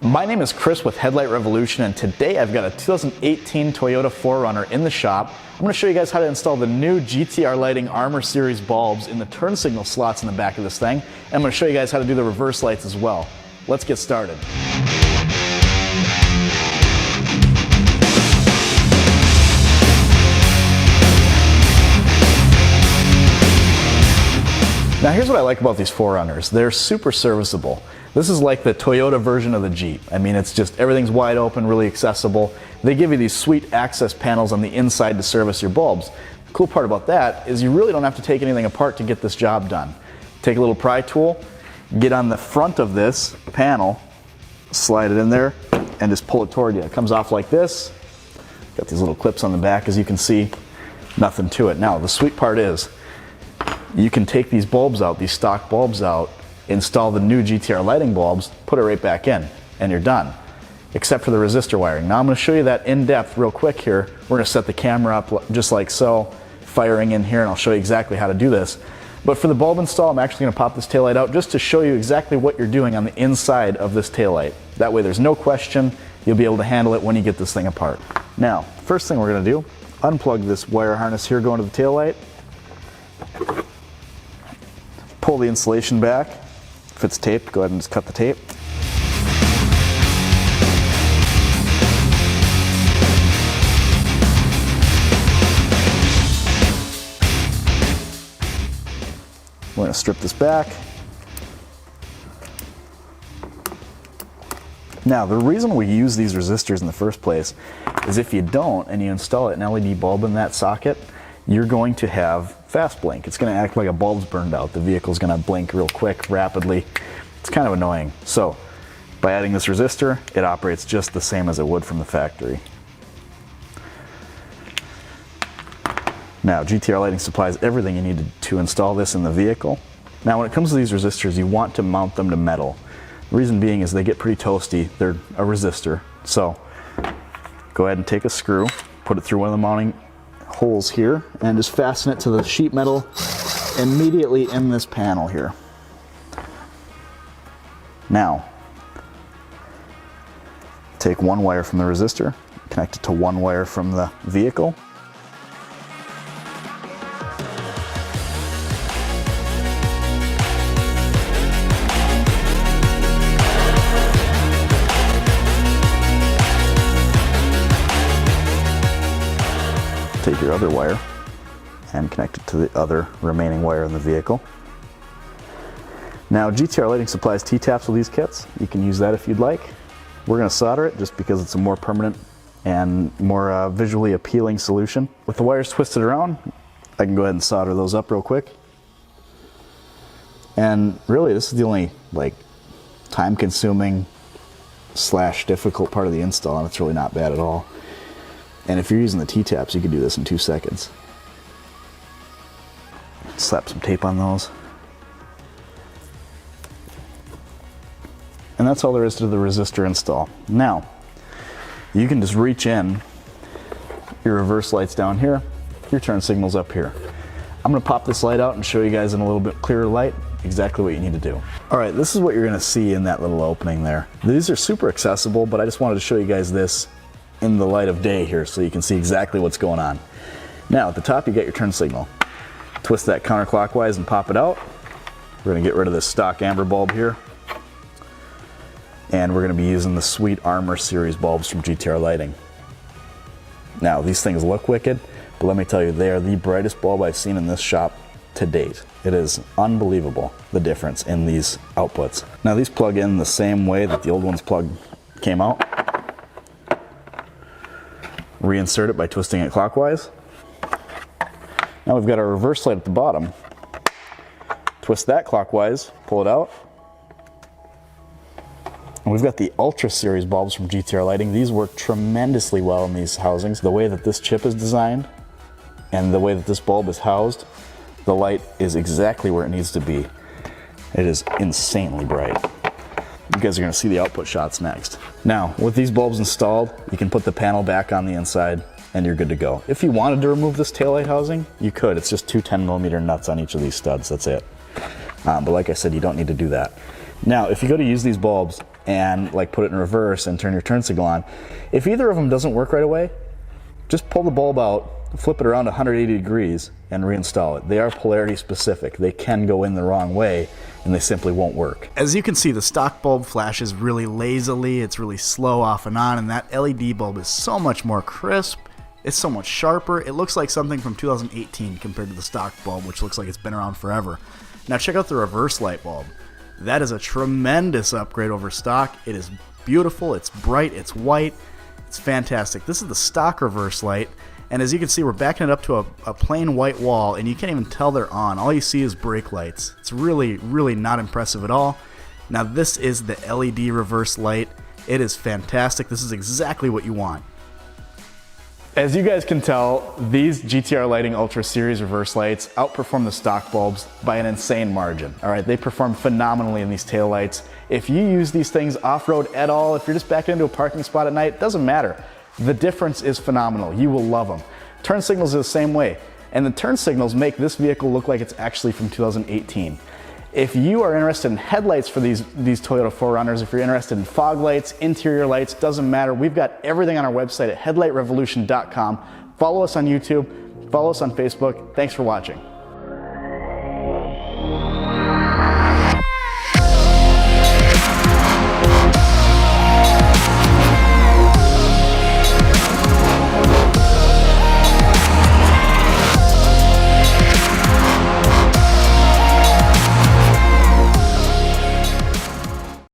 My name is Chris with Headlight Revolution, and today I've got a 2018 Toyota 4Runner in the shop. I'm going to show you guys how to install the new GTR Lighting Armor Series bulbs in the turn signal slots in the back of this thing. And I'm going to show you guys how to do the reverse lights as well. Let's get started. Now here's what I like about these 4Runners. They're super serviceable. This is like the Toyota version of the Jeep. I mean, it's just everything's wide open, really accessible. They give you these sweet access panels on the inside to service your bulbs. The cool part about that is you really don't have to take anything apart to get this job done. Take a little pry tool, get on the front of this panel, slide it in there, and just pull it toward you. It comes off like this. Got these little clips on the back, as you can see. Nothing to it. Now, the sweet part is, you can take these bulbs out, these stock bulbs out, install the new GTR lighting bulbs, put it right back in, and you're done. Except for the resistor wiring. Now I'm going to show you that in depth real quick here. We're going to set the camera up just like so, firing in here, and I'll show you exactly how to do this. But for the bulb install, I'm actually going to pop this taillight out just to show you exactly what you're doing on the inside of this taillight. That way there's no question, you'll be able to handle it when you get this thing apart. Now, first thing we're going to do, unplug this wire harness here going to the taillight. Pull the insulation back. If it's taped, go ahead and just cut the tape. We're going to strip this back. Now, the reason we use these resistors in the first place is if you don't and you install an LED bulb in that socket, you're going to have fast blink. It's going to act like a bulb's burned out. The vehicle's going to blink real quick, rapidly. It's kind of annoying. So by adding this resistor, it operates just the same as it would from the factory. Now, GTR Lighting supplies everything you need to install this in the vehicle. Now, when it comes to these resistors, you want to mount them to metal. The reason being is they get pretty toasty. They're a resistor. So go ahead and take a screw, put it through one of the mounting holes here, and just fasten it to the sheet metal immediately in this panel here. Now, take one wire from the resistor, connect it to one wire from the vehicle. Take your other wire and connect it to the other remaining wire in the vehicle. Now, GTR Lighting supplies T-taps with these kits. You can use that if you'd like. We're going to solder it just because it's a more permanent and more visually appealing solution. With the wires twisted around, I can go ahead and solder those up real quick. And really, this is the only time-consuming / difficult part of the install, and it's really not bad at all. And if you're using the T-taps, you can do this in 2 seconds. Slap some tape on those. And that's all there is to the resistor install. Now, you can just reach in your reverse lights down here, your turn signals up here. I'm going to pop this light out and show you guys in a little bit clearer light exactly what you need to do. Alright, this is what you're going to see in that little opening there. These are super accessible, but I just wanted to show you guys this in the light of day here so you can see exactly what's going on. Now, at the top you got your turn signal. Twist that counterclockwise and pop it out. We're going to get rid of this stock amber bulb here. And we're going to be using the sweet Armor Series bulbs from GTR Lighting. Now, these things look wicked, but let me tell you, they are the brightest bulb I've seen in this shop to date. It is unbelievable, the difference in these outputs. Now, these plug in the same way that the old ones came out. Reinsert it by twisting it clockwise. Now we've got our reverse light at the bottom. Twist that clockwise, pull it out. And we've got the Ultra Series bulbs from GTR Lighting. These work tremendously well in these housings. The way that this chip is designed and the way that this bulb is housed, the light is exactly where it needs to be. It is insanely bright. You guys are going to see the output shots next. Now, with these bulbs installed, you can put the panel back on the inside and you're good to go. If you wanted to remove this taillight housing, you could. It's just two 10mm nuts on each of these studs, that's it. But like I said, you don't need to do that. Now, if you go to use these bulbs and like put it in reverse and turn your turn signal on. If either of them doesn't work right away, just pull the bulb out, flip it around 180 degrees and reinstall it. They are polarity specific. They can go in the wrong way and they simply won't work. As you can see, the stock bulb flashes really lazily. It's really slow off and on, and that LED bulb is so much more crisp. It's so much sharper. It looks like something from 2018 compared to the stock bulb, which looks like it's been around forever. Now check out the reverse light bulb. That is a tremendous upgrade over stock. It is beautiful, it's bright, it's white, it's fantastic. This is the stock reverse light, and as you can see, we're backing it up to a plain white wall, and you can't even tell they're on. All you see is brake lights. It's really, really not impressive at all. Now this is the LED reverse light. It is fantastic. This is exactly what you want. As you guys can tell, these GTR Lighting Ultra Series reverse lights outperform the stock bulbs by an insane margin. All right, they perform phenomenally in these taillights. If you use these things off-road at all, if you're just backing into a parking spot at night, it doesn't matter. The difference is phenomenal. You will love them. Turn signals are the same way, and the turn signals make this vehicle look like it's actually from 2018. If you are interested in headlights for these Toyota 4Runners, if you're interested in fog lights, interior lights, doesn't matter. We've got everything on our website at headlightrevolution.com. Follow us on YouTube, follow us on Facebook. Thanks for watching.